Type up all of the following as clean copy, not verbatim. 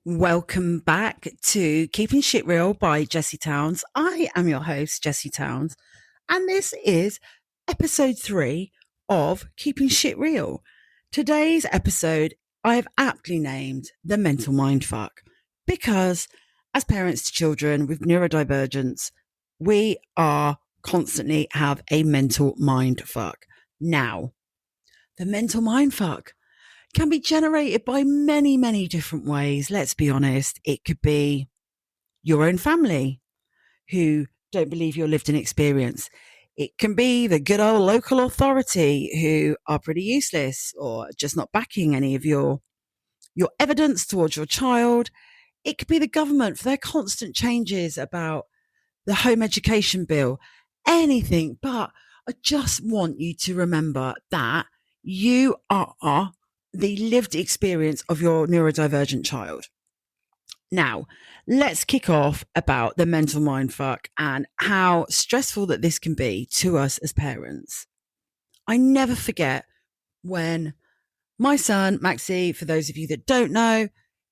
Welcome back to Keeping Shit Real by Jessie Towns. I am your host, Jessie Towns, and this is episode 3 of Keeping Shit Real. Today's episode I have aptly named The Mental Mindfuck because, as parents to children with neurodivergence, we are constantly have a mental mindfuck. Now, the mental mindfuck can be generated by many, many different ways. Let's be honest. It could be your own family who don't believe your lived in experience. It can be the good old local authority who are pretty useless or just not backing any of your evidence towards your child. It could be the government for their constant changes about the home education bill, anything. But I just want you to remember that you are the lived experience of your neurodivergent child. Now, let's kick off about the mental mindfuck and how stressful that this can be to us as parents. I never forget when my son, Maxie, for those of you that don't know,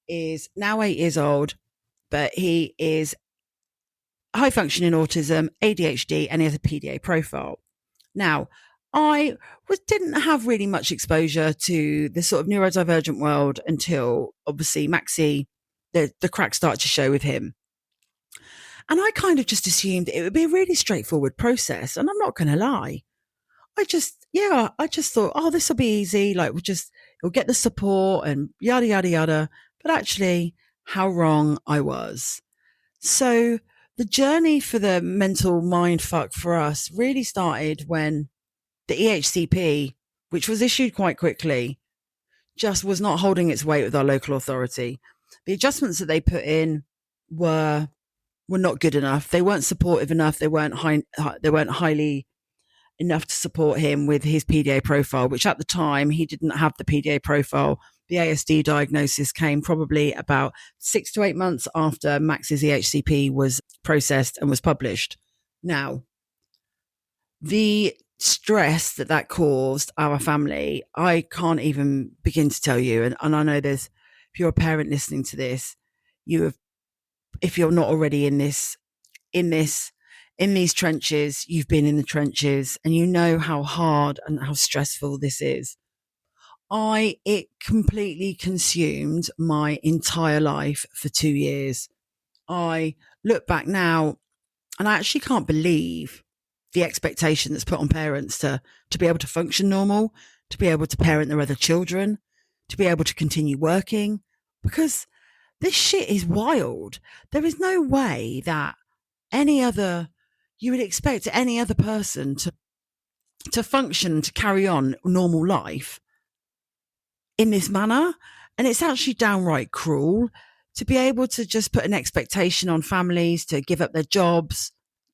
is now 8 years old, but he is high functioning autism, ADHD, and he has a PDA profile. Now, didn't have really much exposure to the sort of neurodivergent world until obviously Maxie, the cracks start to show with him. And I kind of just assumed it would be a really straightforward process. And I'm not going to lie. I just thought, oh, this will be easy. Like we'll get the support and yada, yada, yada. But actually, how wrong I was. So the journey for the mental mindfuck for us really started when the EHCP, which was issued quite quickly, just was not holding its weight with our local authority. The adjustments that they put in were not good enough. They weren't supportive enough. They weren't highly enough to support him with his PDA profile, which at the time he didn't have the PDA profile. The ASD diagnosis came probably about 6 to 8 months after Max's EHCP was processed and was published. Now, the stress that caused our family, I can't even begin to tell you. And I know if you're a parent listening to this, if you're not already in these trenches, you've been in the trenches and you know how hard and how stressful this is. It completely consumed my entire life for 2 years. I look back now and I actually can't believe the expectation that's put on parents to be able to function normal, to be able to parent their other children, to be able to continue working, because this shit is wild. There is no way that you would expect any other person to function, to carry on normal life in this manner. And it's actually downright cruel to be able to just put an expectation on families to give up their jobs,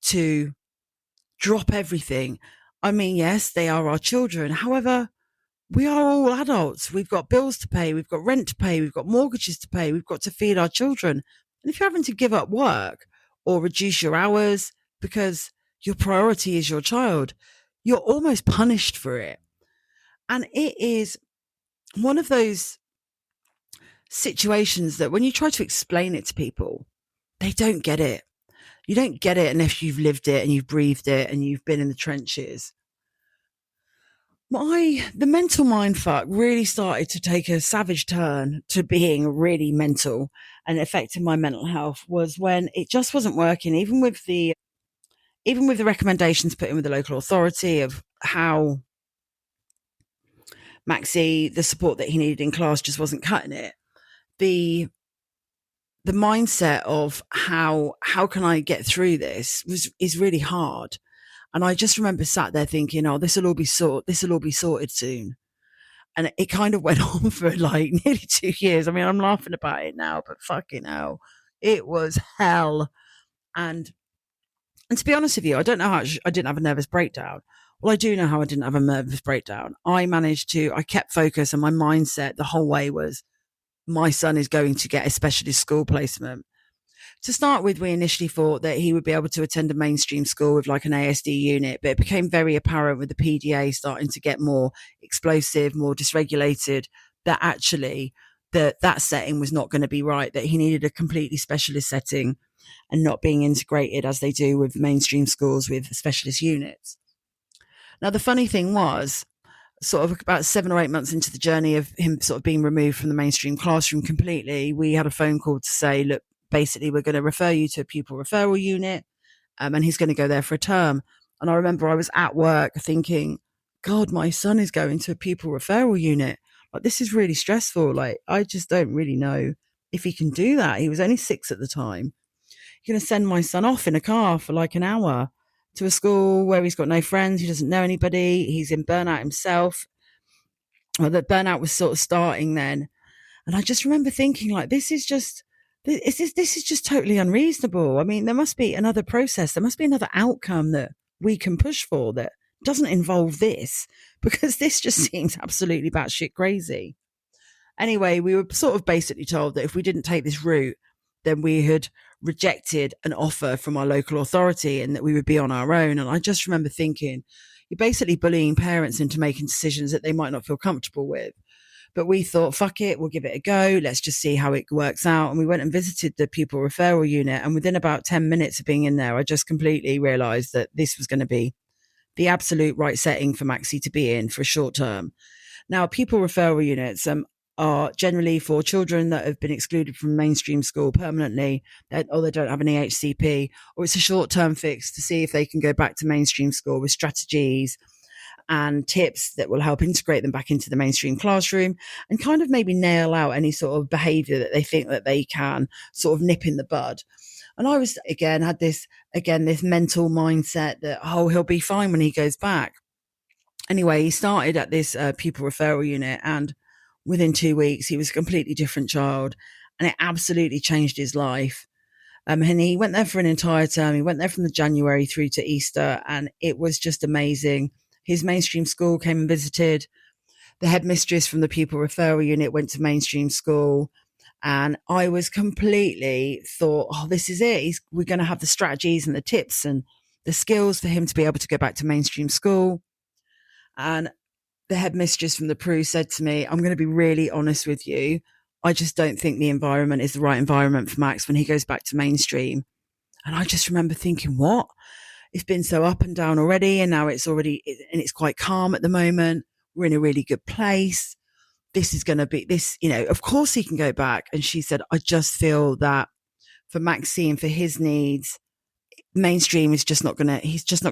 to drop everything. I mean, yes, they are our children. However, we are all adults. We've got bills to pay. We've got rent to pay. We've got mortgages to pay. We've got to feed our children. And if you're having to give up work or reduce your hours because your priority is your child, you're almost punished for it. And it is one of those situations that when you try to explain it to people, they don't get it. You don't get it unless you've lived it and you've breathed it and you've been in the trenches. The mental mindfuck really started to take a savage turn to being really mental and affecting my mental health was when it just wasn't working, even with the recommendations put in with the local authority of how Maxie, the support that he needed in class just wasn't cutting it. The mindset of how can I get through this is really hard. And I just remember sat there thinking, oh, this will all be sorted soon. And it kind of went on for like nearly 2 years. I mean, I'm laughing about it now, but fucking hell, it was hell. And to be honest with you, I don't know how I didn't have a nervous breakdown. Well, I do know how I didn't have a nervous breakdown. I kept focus, and my mindset the whole way was my son is going to get a specialist school placement. To start with, we initially thought that he would be able to attend a mainstream school with like an ASD unit, but it became very apparent with the PDA starting to get more explosive, more dysregulated, that actually that setting was not going to be right, that he needed a completely specialist setting and not being integrated as they do with mainstream schools with specialist units. Now, the funny thing was, sort of about 7 or 8 months into the journey of him sort of being removed from the mainstream classroom completely, we had a phone call to say, look, basically, we're going to refer you to a pupil referral unit, and he's going to go there for a term. And I remember I was at work thinking, God, my son is going to a pupil referral unit. Like, this is really stressful. Like, I just don't really know if he can do that. He was only 6 at the time. You're going to send my son off in a car for like an hour to a school where he's got no friends, he doesn't know anybody, he's in burnout himself. Well, that burnout was sort of starting then. And I just remember thinking, like, this is just totally unreasonable. I mean, there must be another process. There must be another outcome that we can push for that doesn't involve this, because this just seems absolutely batshit crazy. Anyway, we were sort of basically told that if we didn't take this route, then we had rejected an offer from our local authority and that we would be on our own. And I just remember thinking, you're basically bullying parents into making decisions that they might not feel comfortable with. But we thought, fuck it, we'll give it a go. Let's just see how it works out. And we went and visited the pupil referral unit. And within about 10 minutes of being in there, I just completely realized that this was going to be the absolute right setting for Maxie to be in for a short term. Now, pupil referral units are generally for children that have been excluded from mainstream school permanently, or they don't have an EHCP, or it's a short-term fix to see if they can go back to mainstream school with strategies and tips that will help integrate them back into the mainstream classroom and kind of maybe nail out any sort of behavior that they think that they can sort of nip in the bud. And I was, had this mental mindset that, oh, he'll be fine when he goes back. Anyway, he started at this pupil referral unit, and within 2 weeks, he was a completely different child, and it absolutely changed his life. And he went there for an entire term. He went there from the January through to Easter, and it was just amazing. His mainstream school came and visited. The headmistress from the pupil referral unit went to mainstream school. And I was completely thought, oh, this is it. We're going to have the strategies and the tips and the skills for him to be able to go back to mainstream school. And the headmistress from the Pru said to me, I'm going to be really honest with you. I just don't think the environment is the right environment for Max when he goes back to mainstream. And I just remember thinking, what? It's been so up and down already. And now it's quite calm at the moment. We're in a really good place. This is going to be this, of course he can go back. And she said, I just feel that for Maxie and for his needs, mainstream is he's just not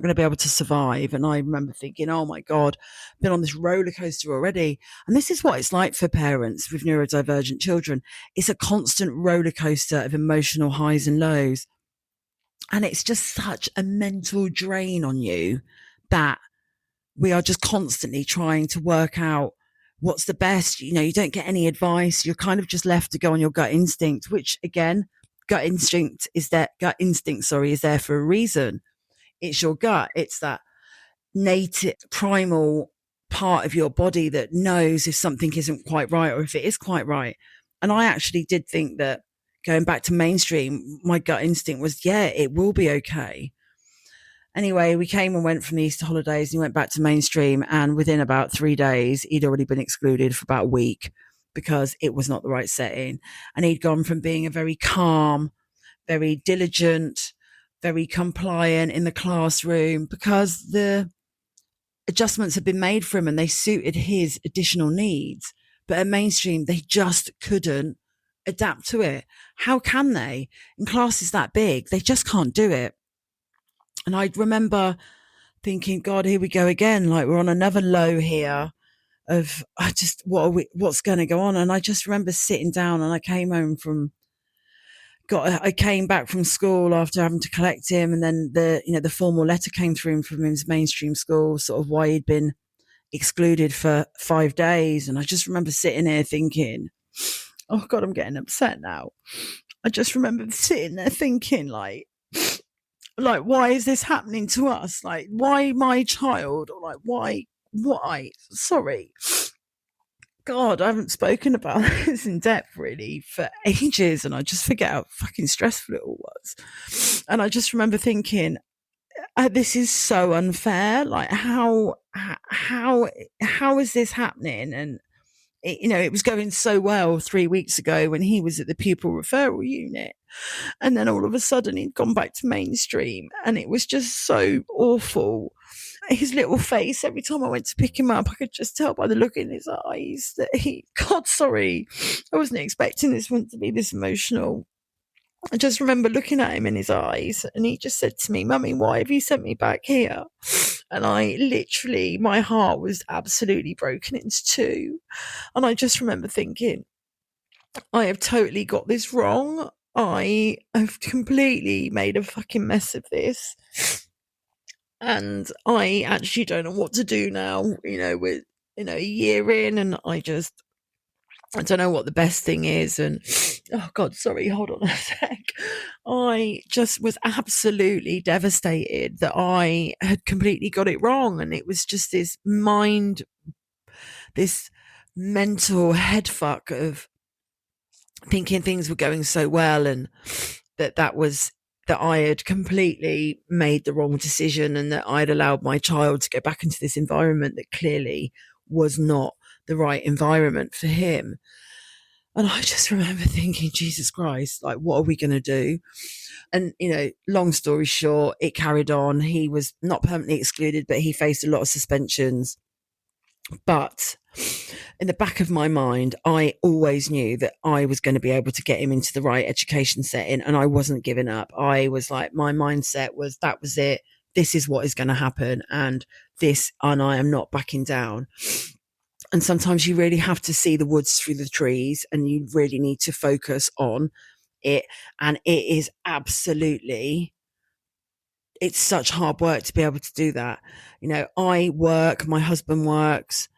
going to be able to survive. And I remember thinking, oh my God, I've been on this roller coaster already. And this is what it's like for parents with neurodivergent children. It's a constant roller coaster of emotional highs and lows. And it's just such a mental drain on you that we are just constantly trying to work out what's the best. You don't get any advice. You're kind of just left to go on your gut instinct, which again, gut instinct is there for a reason. It's your gut. It's that native primal part of your body that knows if something isn't quite right or if it is quite right. And I actually did think that going back to mainstream, my gut instinct was, yeah, it will be okay. Anyway, we came and went from the Easter holidays and he went back to mainstream. And within about 3 days, he'd already been excluded for about a week because it was not the right setting. And he'd gone from being a very calm, very diligent, very compliant in the classroom because the adjustments had been made for him and they suited his additional needs. But at mainstream, they just couldn't adapt to it. How can they? In classes that big, they just can't do it. And I remember thinking, God, here we go again. Like we're on another low here of what's going to go on? And I just remember sitting down and I came back from school after having to collect him. And then the formal letter came through from his mainstream school, sort of why he'd been excluded for 5 days. And I just remember sitting here thinking, oh God, I'm getting upset now. I just remember sitting there thinking like, why is this happening to us? Like, why my child? Or like, why? Sorry. God, I haven't spoken about this in depth really for ages, and I just forget how fucking stressful it all was. And I just remember thinking, this is so unfair. Like, how is this happening? And it was going so well 3 weeks ago when he was at the pupil referral unit. And then all of a sudden he'd gone back to mainstream, and it was just so awful. His little face, every time I went to pick him up, I could just tell by the look in his eyes that God, sorry, I wasn't expecting this one to be this emotional. I just remember looking at him in his eyes, and he just said to me, "Mummy, why have you sent me back here?" And I literally, my heart was absolutely broken into two. And I just remember thinking, I have totally got this wrong. I have completely made a fucking mess of this. And I actually don't know what to do now, with, a year in, and I don't know what the best thing is. And oh God, sorry, hold on a sec. I just was absolutely devastated that I had completely got it wrong. And it was just this mental head fuck of thinking things were going so well, and that I had completely made the wrong decision, and that I'd allowed my child to go back into this environment that clearly was not the right environment for him. And I just remember thinking, Jesus Christ, like, what are we going to do? And, long story short, it carried on. He was not permanently excluded, but he faced a lot of suspensions. But in the back of my mind, I always knew that I was going to be able to get him into the right education setting, and I wasn't giving up. I was like, my mindset was, that was it. This is what is going to happen. And I am not backing down. And sometimes you really have to see the woods through the trees, and you really need to focus on it. And it is absolutely, it's such hard work to be able to do that. I work, my husband works.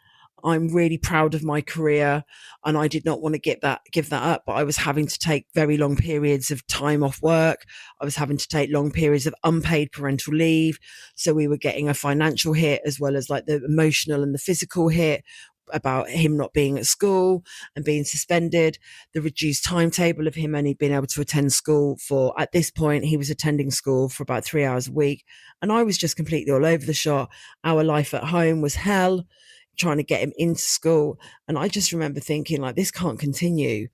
I'm really proud of my career, and I did not want to give that up, but I was having to take very long periods of time off work. I was having to take long periods of unpaid parental leave. So we were getting a financial hit, as well as like the emotional and the physical hit about him not being at school and being suspended, the reduced timetable of him only being able to attend school for, at this point, he was attending school for about 3 hours a week. And I was just completely all over the shop. Our life at home was hell, trying to get him into school. And I just remember thinking, like, this can't continue.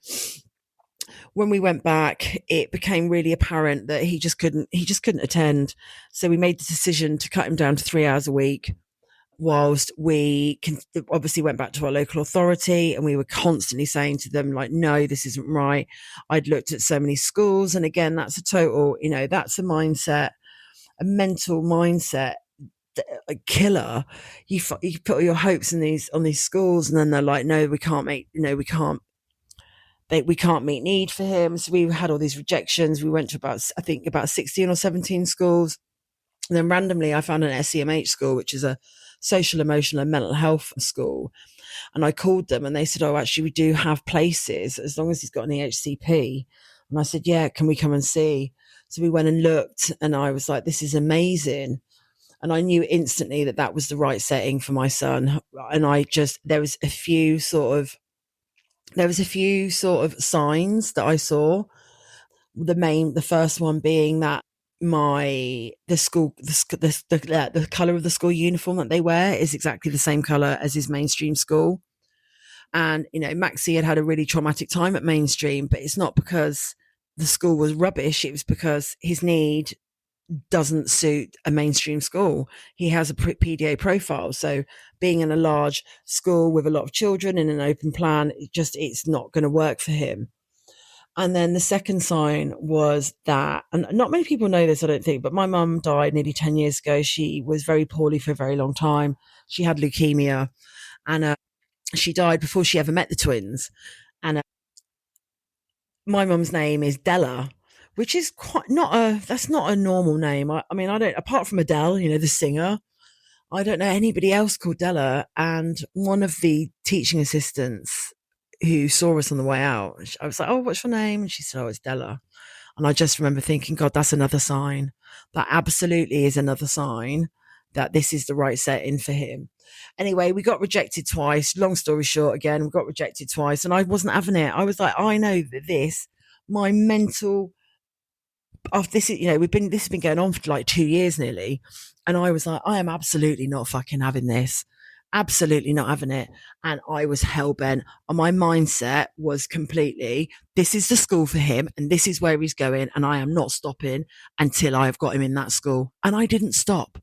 When we went back, it became really apparent that he just couldn't attend. So we made the decision to cut him down to 3 hours a week, whilst we obviously went back to our local authority, and we were constantly saying to them, like, no, this isn't right. I'd looked at so many schools. And again, that's a total, that's a mindset, a mental mindset, a killer. You put all your hopes on these schools, and then they're like, no, we can't meet need for him. So we had all these rejections. We went to about 16 or 17 schools. And then randomly I found an SEMH school, which is a social, emotional and mental health school. And I called them, and they said, oh, actually, we do have places as long as he's got an EHCP. And I said, yeah, can we come and see? So we went and looked, and I was like, this is amazing. And I knew instantly that that was the right setting for my son. And there was a few sort of signs that I saw. The first one being that the color of the school uniform that they wear is exactly the same color as his mainstream school. And, Maxie had a really traumatic time at mainstream, but it's not because the school was rubbish. It was because his need doesn't suit a mainstream school. He has a PDA profile. So being in a large school with a lot of children in an open plan, it's not going to work for him. And then the second sign was that, and not many people know this, I don't think, but my mum died nearly 10 years ago. She was very poorly for a very long time. She had leukemia, and she died before she ever met the twins. And my mum's name is Della, which is that's not a normal name. I mean, I don't, apart from Adele, the singer, I don't know anybody else called Della. And one of the teaching assistants who saw us on the way out, I was like, oh, what's your name? And she said, oh, it's Della. And I just remember thinking, God, that's another sign. That absolutely is another sign that this is the right setting for him. Anyway, we got rejected twice. Long story short, again, we got rejected twice, and I wasn't having it. I was like, I know that my mental, after this, this has been going on for like 2 years nearly. And I was like, I am absolutely not fucking having this. absolutely not having it. And I was hell bent. And my mindset was completely, this is the school for him and this is where he's going. And I am not stopping until I have got him in that school. And I didn't stop.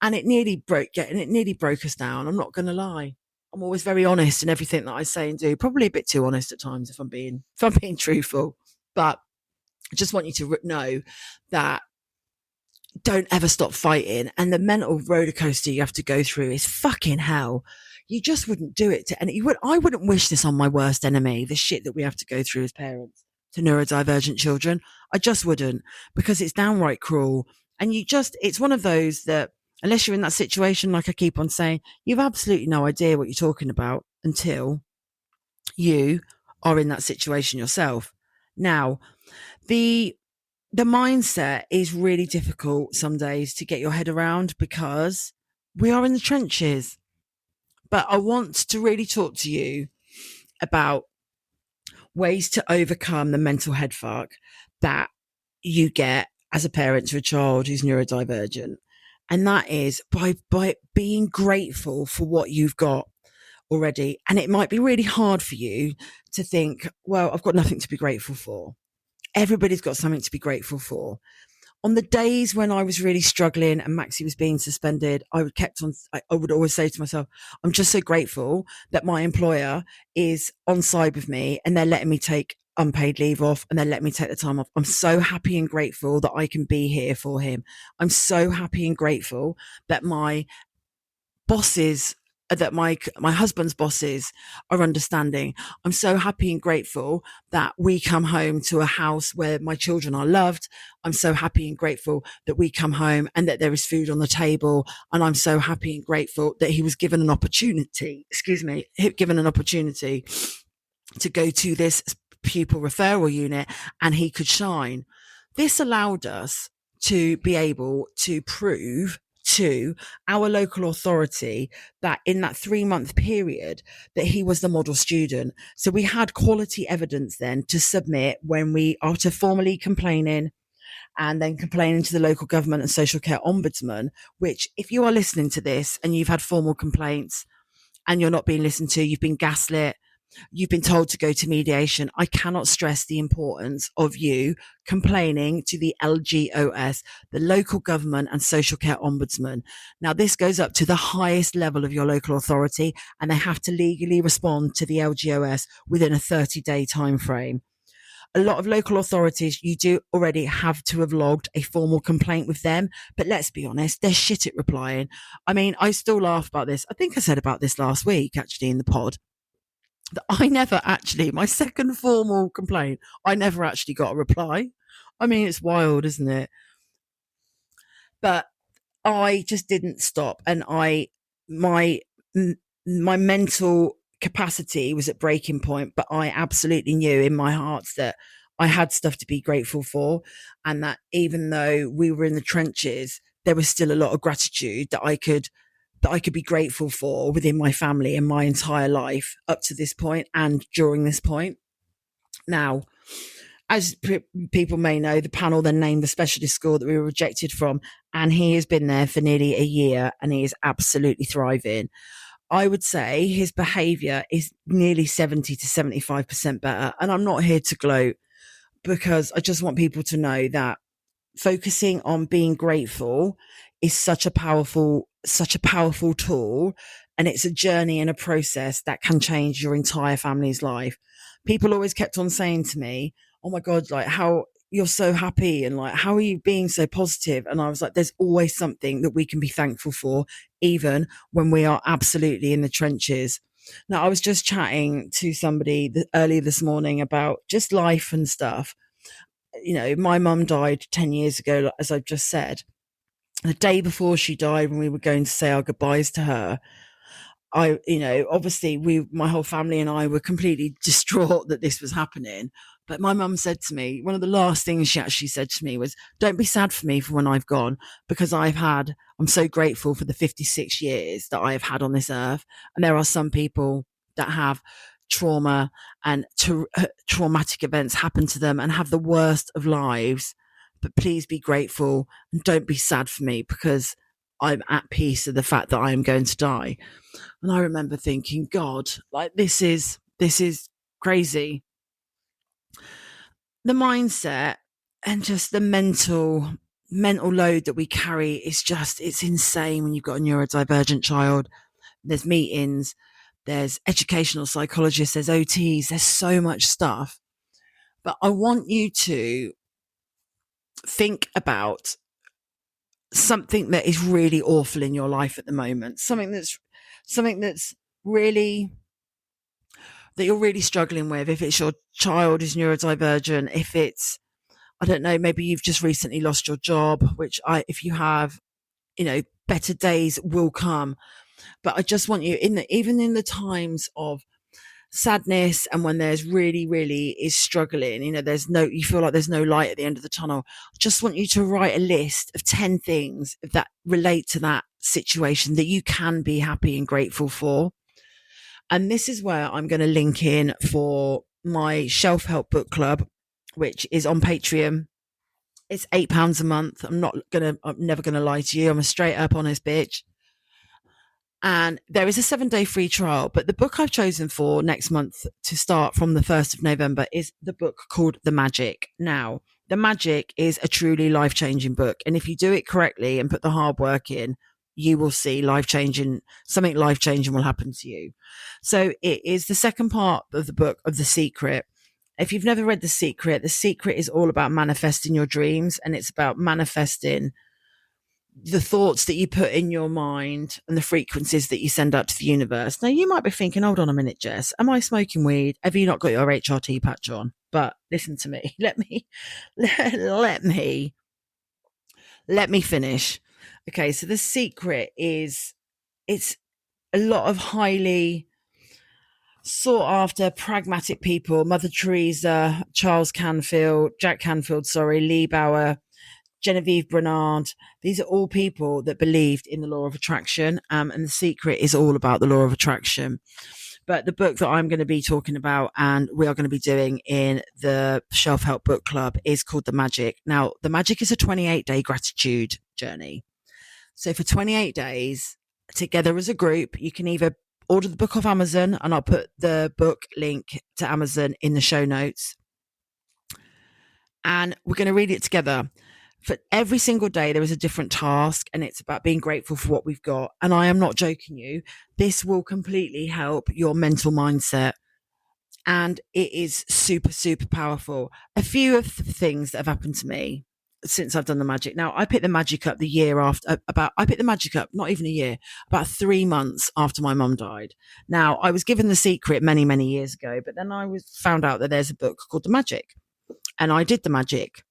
And it nearly broke us down. I'm not going to lie. I'm always very honest in everything that I say and do. Probably a bit too honest at times if I'm being truthful. But I just want you to know that don't ever stop fighting. And the mental roller coaster you have to go through is fucking hell. You just wouldn't do it to, and I wouldn't wish this on my worst enemy, the shit that we have to go through as parents to neurodivergent children. I just wouldn't, because it's downright cruel. And it's one of those that, unless you're in that situation, like I keep on saying, you've absolutely no idea what you're talking about until you are in that situation yourself. Now, the mindset is really difficult some days to get your head around because we are in the trenches. But I want to really talk to you about ways to overcome the mental head fuck that you get as a parent to a child who's neurodivergent. And that is by being grateful for what you've got already. And it might be really hard for you to think, well, I've got nothing to be grateful for. Everybody's got something to be grateful for. On the days when I was really struggling and Maxie was being suspended, I would always say to myself, I'm just so grateful that my employer is on side with me and they're letting me take unpaid leave off and they're letting me take the time off. I'm so happy and grateful that I can be here for him. I'm so happy and grateful that my bosses, that my husband's bosses are understanding. I'm so happy and grateful that we come home to a house where my children are loved. I'm so happy and grateful that we come home and that there is food on the table. And I'm so happy and grateful that he was given an opportunity, to go to this pupil referral unit and he could shine. This allowed us to be able to prove to our local authority that in that 3-month period that he was the model student. So we had quality evidence then to submit when we, after formally complaining and then complaining to the local government and social care ombudsman, which if you are listening to this and you've had formal complaints and you're not being listened to, you've been gaslit, you've been told to go to mediation, I cannot stress the importance of you complaining to the LGOS, the local government and social care ombudsman. Now, this goes up to the highest level of your local authority, and they have to legally respond to the LGOS within a 30-day time frame. A lot of local authorities, you do already have to have logged a formal complaint with them, but let's be honest, they're shit at replying. I mean, I still laugh about this. I think I said about this last week, actually, in the pod. I never actually, my second formal complaint, I never actually got a reply. I mean, it's wild, isn't it? But I just didn't stop. And my mental capacity was at breaking point, but I absolutely knew in my heart that I had stuff to be grateful for. And that even though we were in the trenches, there was still a lot of gratitude that I could be grateful for within my family and my entire life up to this point and during this point. Now, as people may know, the panel then named the specialist school that we were rejected from, and he has been there for nearly a year and he is absolutely thriving. I would say his behaviour is nearly 70 to 75% better. And I'm not here to gloat, because I just want people to know that focusing on being grateful is such a powerful tool, and it's a journey and a process that can change your entire family's life. People always kept on saying to me, oh my God, like, how you're so happy and like, how are you being so positive? And I was like, there's always something that we can be thankful for, even when we are absolutely in the trenches. Now, I was just chatting to somebody earlier this morning about just life and stuff. You know, my mum died 10 years ago, as I've just said. The day before she died, when we were going to say our goodbyes to her, obviously my whole family and I were completely distraught that this was happening. But my mum said to me, one of the last things she actually said to me was, don't be sad for me for when I've gone, because I'm so grateful for the 56 years that I have had on this earth. And there are some people that have trauma and traumatic events happen to them and have the worst of lives. But please be grateful and don't be sad for me, because I'm at peace with the fact that I am going to die. And I remember thinking, God, like this is crazy. The mindset and just the mental load that we carry is just, it's insane when you've got a neurodivergent child. There's meetings, there's educational psychologists, there's OTs, there's so much stuff. But I want you to think about something that is really awful in your life at the moment, something that's really, that you're really struggling with. If it's your child is neurodivergent, if it's, I don't know, maybe you've just recently lost your job, which if you have, better days will come. But I just want you, even in the times of sadness and when there's really, really is struggling, you feel like there's no light at the end of the tunnel. I just want you to write a list of 10 things that relate to that situation that you can be happy and grateful for. And this is where I'm going to link in for my Shelf Help Book Club, which is on Patreon. It's £8 a month. I'm never going to lie to you. I'm a straight up honest bitch. And there is a 7-day free trial. But the book I've chosen for next month to start from the 1st of November is the book called The Magic. Now, The Magic is a truly life-changing book. And if you do it correctly and put the hard work in, you will see something life-changing will happen to you. So it is the second part of the book of The Secret. If you've never read The Secret is all about manifesting your dreams, and it's about manifesting the thoughts that you put in your mind and the frequencies that you send out to the universe. Now, you might be thinking, hold on a minute, Jess, am I smoking weed? Have you not got your HRT patch on? But listen to me. Let me finish. Okay, so The Secret it's a lot of highly sought after pragmatic people: Mother Teresa, Jack Canfield, Lee Bauer, Genevieve Bernard. These are all people that believed in the law of attraction. And The Secret is all about the law of attraction. But the book that I'm going to be talking about and we are going to be doing in the Shelf Help Book Club is called The Magic. Now, The Magic is a 28-day gratitude journey. So for 28 days, together as a group, you can either order the book off Amazon, and I'll put the book link to Amazon in the show notes. And we're going to read it together. For every single day, there is a different task, and it's about being grateful for what we've got. And I am not joking you. This will completely help your mental mindset. And it is super, super powerful. A few of the things that have happened to me since I've done the magic. Now, I picked the magic up the year after, I picked the magic up, not even a year, about 3 months after my mum died. Now, I was given The Secret many, many years ago, but then I found out that there's a book called The Magic. And I did the magic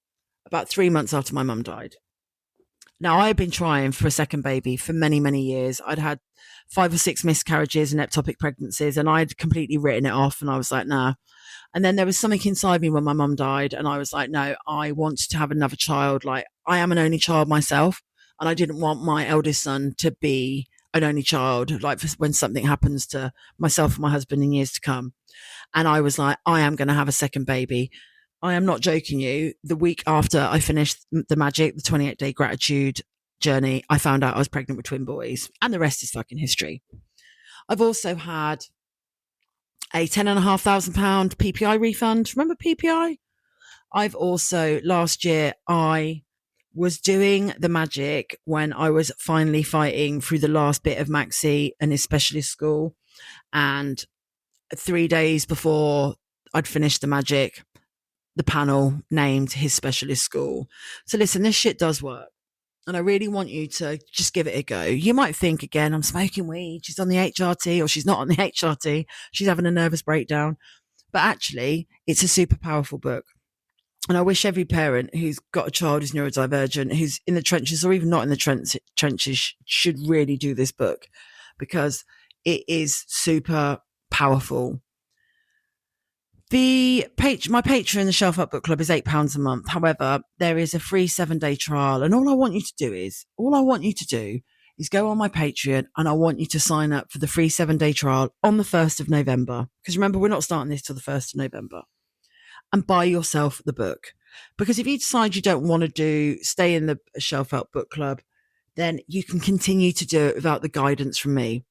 about 3 months after my mum died. Now, I had been trying for a second baby for many, many years. I'd had 5 or 6 miscarriages and ectopic pregnancies, and I'd completely written it off. And I was like, nah. And then there was something inside me when my mum died. And I was like, no, I want to have another child. Like, I am an only child myself. And I didn't want my eldest son to be an only child, like when something happens to myself and my husband in years to come. And I was like, I am going to have a second baby. I am not joking you. The week after I finished the magic, the 28-day gratitude journey, I found out I was pregnant with twin boys, and the rest is fucking history. I've also had a £10,500 PPI refund. Remember PPI? I've also, last year, I was doing the magic when I was finally fighting through the last bit of Maxi and his specialist school. And 3 days before I'd finished the magic, the panel named his specialist school. So listen, this shit does work. And I really want you to just give it a go. You might think, again, I'm smoking weed, she's on the HRT, or she's not on the HRT, she's having a nervous breakdown. But actually, it's a super powerful book. And I wish every parent who's got a child who's neurodivergent, who's in the trenches or even not in the trenches, should really do this book, because it is super powerful. My Patreon, the Shelf Up Book Club, is £8 a month. However, there is a free 7-day trial. And all I want you to do is go on my Patreon, and I want you to sign up for the free 7-day trial on the 1st of November. Because remember, we're not starting this till the 1st of November. And buy yourself the book. Because if you decide you don't want to stay in the Shelf Help Book Club, then you can continue to do it without the guidance from me.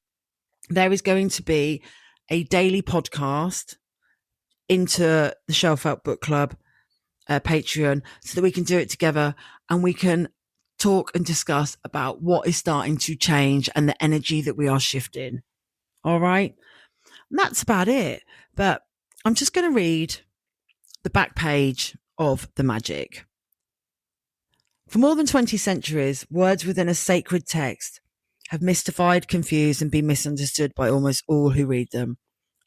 There is going to be a daily podcast into the Shelf Out Book Club Patreon so that we can do it together and we can talk and discuss about what is starting to change and the energy that we are shifting. All right. And that's about it. But I'm just going to read the back page of the magic. For more than 20 centuries, words within a sacred text have mystified, confused, and been misunderstood by almost all who read them.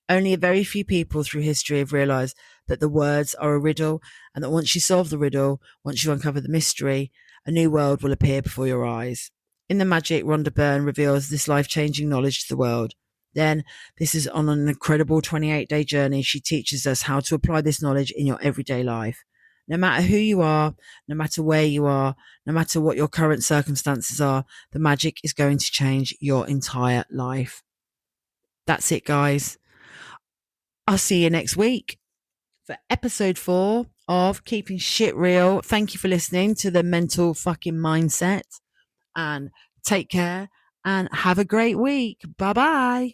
Only a very few people through history have realized that the words are a riddle, and that once you solve the riddle, once you uncover the mystery, a new world will appear before your eyes. In the magic, Rhonda Byrne reveals this life-changing knowledge to the world. Then, this is on an incredible 28-day journey. She teaches us how to apply this knowledge in your everyday life. No matter who you are, no matter where you are, no matter what your current circumstances are, the magic is going to change your entire life. That's it, guys. I'll see you next week for episode 4 of Keeping Shit Real. Thank you for listening to the mental fucking mindset, and take care and have a great week. Bye bye.